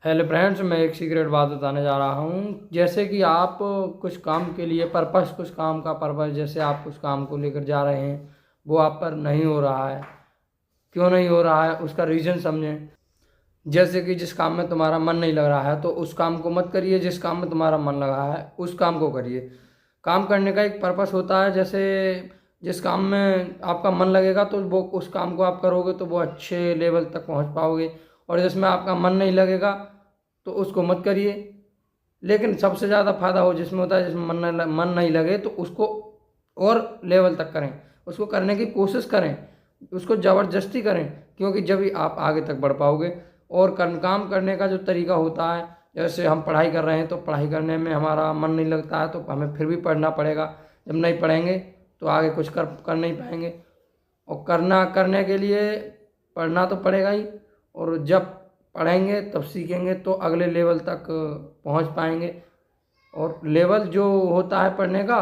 Hello friends, मैं एक secret बात बताने जा रहा हूँ। जैसे कि आप कुछ काम के लिए पर्पस, कुछ काम का पर्पस, जैसे आप कुछ काम को लेकर जा रहे हैं, वो आप पर नहीं हो रहा है। क्यों नहीं हो रहा है, उसका रीज़न समझें। जैसे कि जिस काम में तुम्हारा मन नहीं लग रहा है तो उस काम को मत करिए, जिस काम में तुम्हारा मन लगा है उस काम को करिए। काम करने का एक पर्पस होता है। जैसे जिस काम में आपका मन लगेगा तो वो उस काम को आप करोगे तो वो अच्छे लेवल तक पहुंच पाओगे। और जिसमें आपका मन नहीं लगेगा तो उसको मत करिए। लेकिन सबसे ज़्यादा फायदा हो जिसमें होता है, जिसमें मन नहीं लगे तो उसको और लेवल तक करें, उसको करने की कोशिश करें, उसको ज़बरदस्ती करें, क्योंकि जब ही आप आगे तक बढ़ पाओगे। और काम करने का जो तरीका होता है, जैसे हम पढ़ाई कर रहे हैं तो पढ़ाई करने में हमारा मन नहीं लगता है तो हमें फिर भी पढ़ना पड़ेगा। जब नहीं पढ़ेंगे तो आगे कुछ कर नहीं पाएंगे। और करने के लिए पढ़ना तो पड़ेगा ही। और जब पढ़ेंगे तब सीखेंगे तो अगले लेवल तक पहुंच पाएंगे। और लेवल जो होता है पढ़ने का,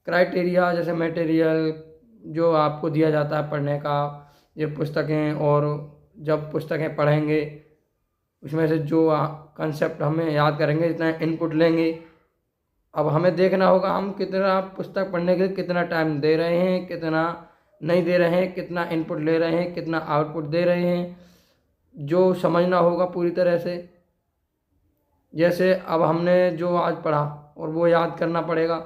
क्राइटेरिया, जैसे मटेरियल जो आपको दिया जाता है पढ़ने का, ये पुस्तकें, और जब पुस्तकें पढ़ेंगे उसमें से जो कंसेप्ट हमें याद करेंगे, जितना इनपुट लेंगे, अब हमें देखना होगा हम कितना पुस्तक पढ़ने के लिए कितना टाइम दे रहे हैं, कितना नहीं दे रहे हैं, कितना इनपुट ले रहे हैं, कितना आउटपुट दे रहे हैं, जो समझना होगा पूरी तरह से। जैसे अब हमने जो आज पढ़ा और वो याद करना पड़ेगा।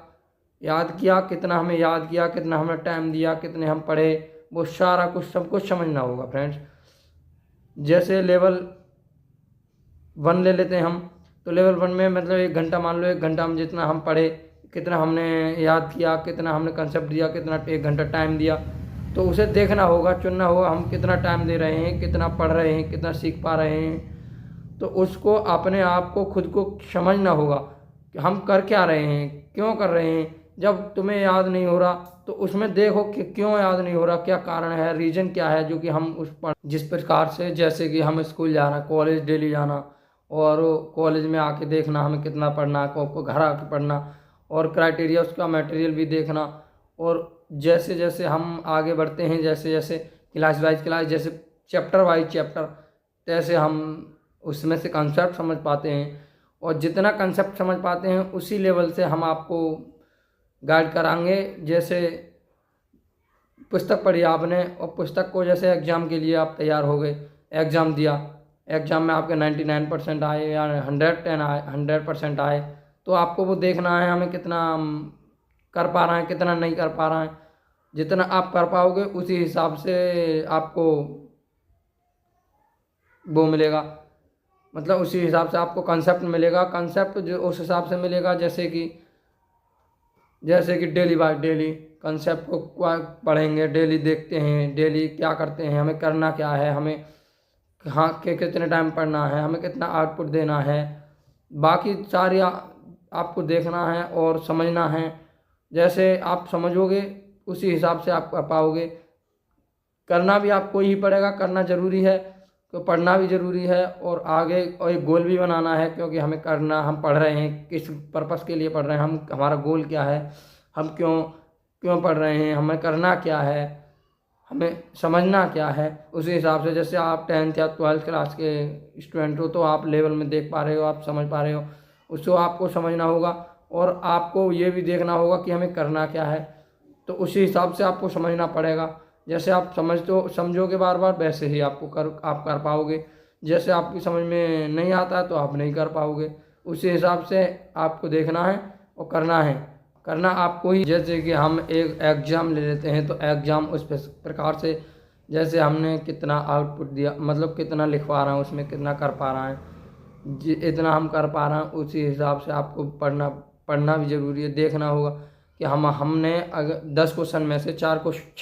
याद किया कितना, हमें याद किया कितना, हमने टाइम दिया, कितने हम पढ़े, वो सारा कुछ सब कुछ समझना होगा फ्रेंड्स। जैसे लेवल 1 ले लेते हैं हम, तो लेवल 1 में मतलब 1 घंटा, मान लो 1 घंटा में जितना हम पढ़े, कितना हमने याद किया, कितना हमने कंसेप्ट दिया, कितना 1 घंटा टाइम दिया, तो उसे देखना होगा, चुनना होगा हम कितना टाइम दे रहे हैं, कितना पढ़ रहे हैं, कितना सीख पा रहे हैं। तो उसको अपने आप को खुद को समझना होगा कि हम कर क्या रहे हैं, क्यों कर रहे हैं। जब तुम्हें याद नहीं हो रहा तो उसमें देखो कि क्यों याद नहीं हो रहा, क्या कारण है, रीज़न क्या है, जो कि हम उस पर जिस प्रकार से, जैसे कि हम स्कूल जाना, कॉलेज डेली जाना, और कॉलेज में आके देखना हमें कितना पढ़ना है, को घर आके पढ़ना, और क्राइटेरिया उसका मटेरियल भी देखना। और जैसे जैसे हम आगे बढ़ते हैं, जैसे जैसे क्लास वाइज क्लास, जैसे चैप्टर वाइज चैप्टर, तैसे हम उसमें से कंसेप्ट समझ पाते हैं। और जितना कंसेप्ट समझ पाते हैं उसी लेवल से हम आपको गाइड कराएंगे। जैसे पुस्तक पढ़ी आपने, और पुस्तक को जैसे एग्ज़ाम के लिए आप तैयार हो गए, एग्ज़ाम दिया, एग्ज़ाम में आपके 99% आए या 110 आए, 100% आए, तो आपको वो देखना है हमें कितना कर पा रहे हैं, कितना नहीं कर पा रहे हैं। जितना आप कर पाओगे उसी हिसाब से आपको वो मिलेगा, मतलब उसी हिसाब से आपको कंसेप्ट मिलेगा। कंसेप्ट जो उस हिसाब से मिलेगा, जैसे कि डेली बाय डेली कंसेप्ट को पढ़ेंगे, डेली देखते हैं, डेली क्या करते हैं, हमें करना क्या है, हमें कहाँ के कितने टाइम पढ़ना है, हमें कितना आउटपुट देना है, बाकी सारी आपको देखना है और समझना है। जैसे आप समझोगे उसी हिसाब से आप कर पाओगे। करना भी आपको ही पड़ेगा, करना ज़रूरी है, तो पढ़ना भी ज़रूरी है। और आगे और एक गोल भी बनाना है, क्योंकि हमें करना, हम पढ़ रहे हैं किस पर्पस के लिए पढ़ रहे हैं, हमारा गोल क्या है, हम क्यों क्यों पढ़ रहे हैं, हमें करना क्या है, हमें समझना क्या है। उसी हिसाब से, जैसे आप 10th या 12th क्लास के स्टूडेंट हो तो आप लेवल में देख पा रहे हो, आप समझ पा रहे हो, उसको आपको समझना होगा। और आपको ये भी देखना होगा कि हमें करना क्या है, तो उसी हिसाब से आपको समझना पड़ेगा। जैसे आप समझोगे बार बार, वैसे ही आप कर पाओगे। जैसे आपकी समझ में नहीं आता है तो आप नहीं कर पाओगे। उसी हिसाब से आपको देखना है और करना है। करना आपको ही। जैसे कि हम एक एग्ज़ाम ले लेते हैं, तो एग्ज़ाम उस प्रकार से, जैसे हमने कितना आउटपुट दिया, मतलब कितना लिखवा रहा है, उसमें कितना कर पा रहा है, इतना हम कर पा रहे हैं, उसी हिसाब से आपको पढ़ना भी ज़रूरी है। देखना होगा कि हमने अगर 10 क्वेश्चन में से 6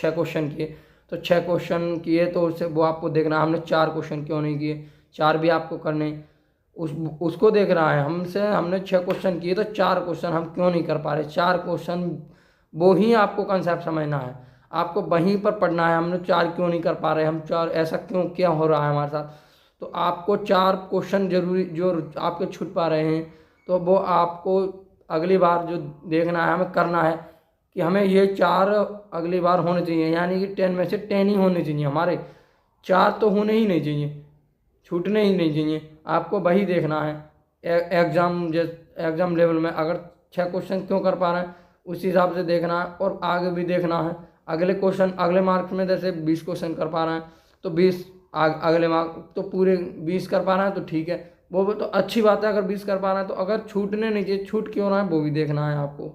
क्वेश्चन किए, तो 6 क्वेश्चन किए तो उससे वो आपको देखना हमने 4 क्वेश्चन क्यों नहीं किए, 4 भी आपको करने, उसको देख रहा है। हमने 6 क्वेश्चन किए तो 4 क्वेश्चन हम क्यों नहीं कर पा रहे, 4 क्वेश्चन वो ही आपको कंसेप्ट समझना है, आपको वहीं पर पढ़ना है। हमने 4 क्यों नहीं कर पा रहे, हम 4 ऐसा क्या हो रहा है हमारे साथ। तो आपको 4 क्वेश्चन जरूरी जो आपके छूट पा रहे हैं, तो वो आपको अगली बार जो देखना है, हमें करना है कि हमें ये 4 अगली बार होने चाहिए। यानी कि 10 में से 10 ही होने चाहिए, हमारे 4 तो होने ही नहीं चाहिए। छूटने ही नहीं चाहिए। आपको वही देखना है एग्ज़ाम लेवल में अगर 6 क्वेश्चन क्यों कर पा रहे हैं उसी हिसाब से देखना है, और आगे भी देखना है। अगले क्वेश्चन अगले मार्क्स में जैसे 20 क्वेश्चन कर पा रहे हैं तो 20 अगले मार्क तो पूरे 20 कर पा रहे हैं तो ठीक है, वो तो अच्छी बात है। अगर 20 कर पा रहे हैं तो अगर छूटने नहीं चाहिए, छूट क्यों रहा है वो भी देखना है आपको।